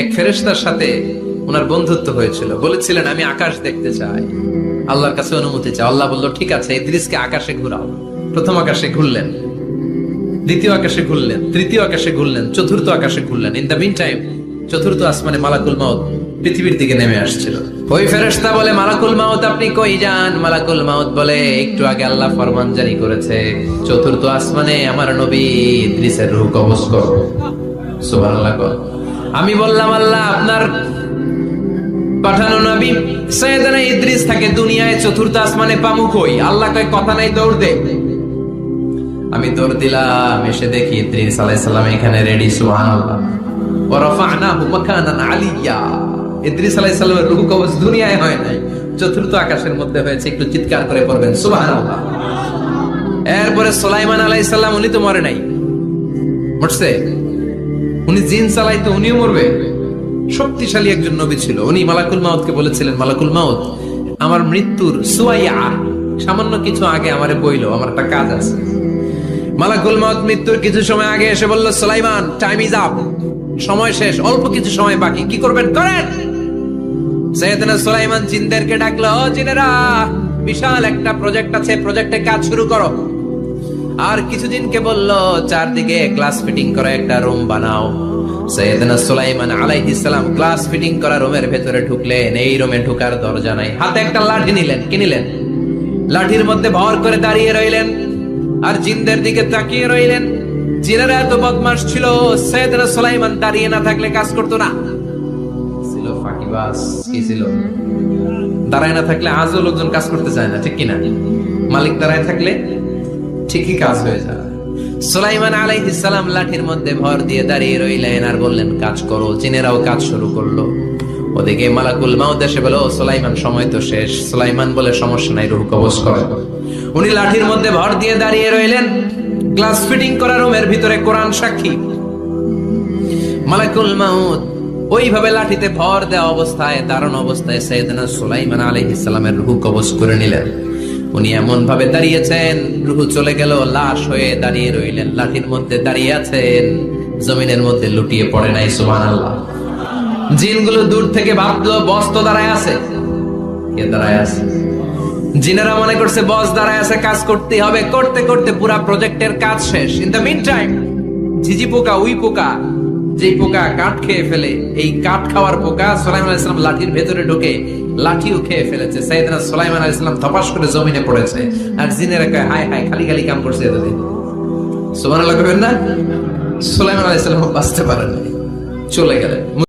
এক ফেরেশতার সাথে ওনার বন্ধুত্ব হয়েছিল, বলেছিলেন আমি আকাশ দেখতে চাই, আল্লাহর কাছে অনুমতি চাই। আল্লাহ বলল ঠিক আছে, ইদ্রিসকে আকাশে ঘুরাও। প্রথম আকাশে ঘুরলেন, দ্বিতীয় আকাশে ঘুরলেন, তৃতীয় আকাশে ঘুরলেন, চতুর্থ আকাশে ঘুরলেন। ইন দ্য মিন টাইম চতুর্থ আসমানে মালাকুল মাউত পৃথিবীর দিকে নেমে আসছিল। ওই ফেরেশতা বলে, মালাকুল মাউত আপনি কই যান? মালাকুল মাউত বলে, একটু আগে আল্লাহ ফরমান জারি করেছে, চতুর্থ আসমানে আমার নবী ইদ্রিসের রূহ কবজ করো। সুবহানাল্লাহ। আমি বললাম, আল্লাহ আপনার পাঠানো নবী সাইয়েদনা ইদ্রিস থাকে দুনিয়ায়, চতুর্থ আসমানে পামু কই? আল্লাহ কয় কথা নাই, দৌড় দে। আমি দৌড় দিলাম, এসে দেখি ইদ্রিস আলাইহিস সালাম এখানে রেডি। সুবহানাল্লাহ। ওয়া রাফা'নাহু মাকানান আলিয়্যা। ইদ্রিস আলাইহিস সালামের রূহ কবজ দুনিয়ায় হয় নাই, চতুর্থ আকাশের মধ্যে হয়েছে। একটু চিৎকার করে পড়বেন সুবহানাল্লাহ। এরপরে সুলাইমান আলাইহিস সালাম, উনি তো মরে নাই, মরছে। উনি জিন চালাইতো, উনিও মরবে। শক্তিশালী একজন নবী ছিল। উনি মালাকুল মাউতকে বলেছিলেন, মালাকুল মাউত আমার মৃত্যুর সুয়াইয়া সামান্য কিছু আগে আমারে বইলো, আমার একটা কাজ আছে। মালাকুল মাউত মৃত্যুর কিছু সময় আগে এসে বলল, সুলাইমান টাইম ইজ আপ, সময় শেষ, অল্প কিছু সময় বাকি, কি করবেন করেন। সাইয়েদনা সুলাইমান জিনদেরকে ডাকলো, ও জিনেরা, বিশাল একটা প্রজেক্ট আছে, প্রজেক্টে কাজ শুরু করো। আর কিছু জিনকে বলল, চারদিকে গ্লাস ফিটিং করা একটা রুম বানাও। সাইয়েদনা সুলাইমান আলাইহিস সালাম গ্লাস ফিটিং করা রুমের ভেতরে ঢুকলেন। এই রুমে ঢোকার দরজা নাই, হাতে একটা লাঠি নিলেন। কি নিলেন? লাঠির মধ্যে ভর করে দাঁড়িয়ে রইলেন আর জিনদের দিকে তাকিয়ে রইলেন। জিনেরা এত বদমাশ ছিল, সাইয়েদনা সুলাইমান দাঁড়িয়ে না থাকলে কাজ করতো না। ছিল ফাঁকিবাজ। কি ছিল? দাঁড়ায় না থাকলে আজও লোকজন কাজ করতে চায় না, ঠিক কিনা? মালিক দাঁড়ায় থাকলে ঠিকই কাজ হয়ে যায়। সুলাইমান আলাইহিস সালাম লাঠির মধ্যে ভর দিয়ে দাঁড়িয়ে রইলেন আর বললেন, কাজ করো। জিনেরাও কাজ শুরু করলো। ওদিকে মালাকুল মাউত এসে বলে, ও সুলাইমান সময় তো শেষ। সুলাইমান বলে, সমস্যা নাই, রূহ কবজ করো। উনি লাঠির মধ্যে ভর দিয়ে দাঁড়িয়ে রইলেন। গ্লাস ফিটিং করা রুমের ভিতরে কোরআন সাক্ষী। মালাকুল মাউত ওইভাবে লাঠিতে ভর দেওয়া অবস্থায়, দারুণ অবস্থায় সাইয়েদনা সুলাইমান আলাইহিস সালামের রূহ কবজ করে নিলেন। উনি এমন ভাবে দাঁড়িয়েছেন, রূহ চলে গেল, লাশ হয়ে দাঁড়িয়ে রইলেন। লাঠির মধ্যে দাঁড়িয়ে আছেন, জমিনের মধ্যে লুটিয়ে পড়ে নাই। সুবহানাল্লাহ। জিনগুলো দূর থেকে ভাবলো, বস তো দাঁড়ায় আছে। কে দাঁড়ায় আছে? জিনেরা মনে করছে বস দাঁড়ায় আছে, কাজ করতে হবে। করতে করতে পুরা প্রজেক্টের কাজ শেষ। ইন দ্য মিন টাইম ঝিঝি পোকা, উই পোকা, যে পোকা কাঠ খেয়ে ফেলে, এই কাঠ খাওয়ার পোকা সুলাইমান আলাইহিস সালাম লাঠির ভেতরে ঢুকে লাঠিও খেয়ে ফেলেছে। সাইয়েদনা সুলাইমান আলাইহিস সালাম ধপাস করে জমিনে পড়েছে। আর জিনেরা কয়, হায় হায়, খালি খালি কাম করছে এতদিন। সুবহানাল্লাহ কইবেন না? সুলাইমান আলাইহিস সালাম বাঁচতে পারেন, চলে গেলেন।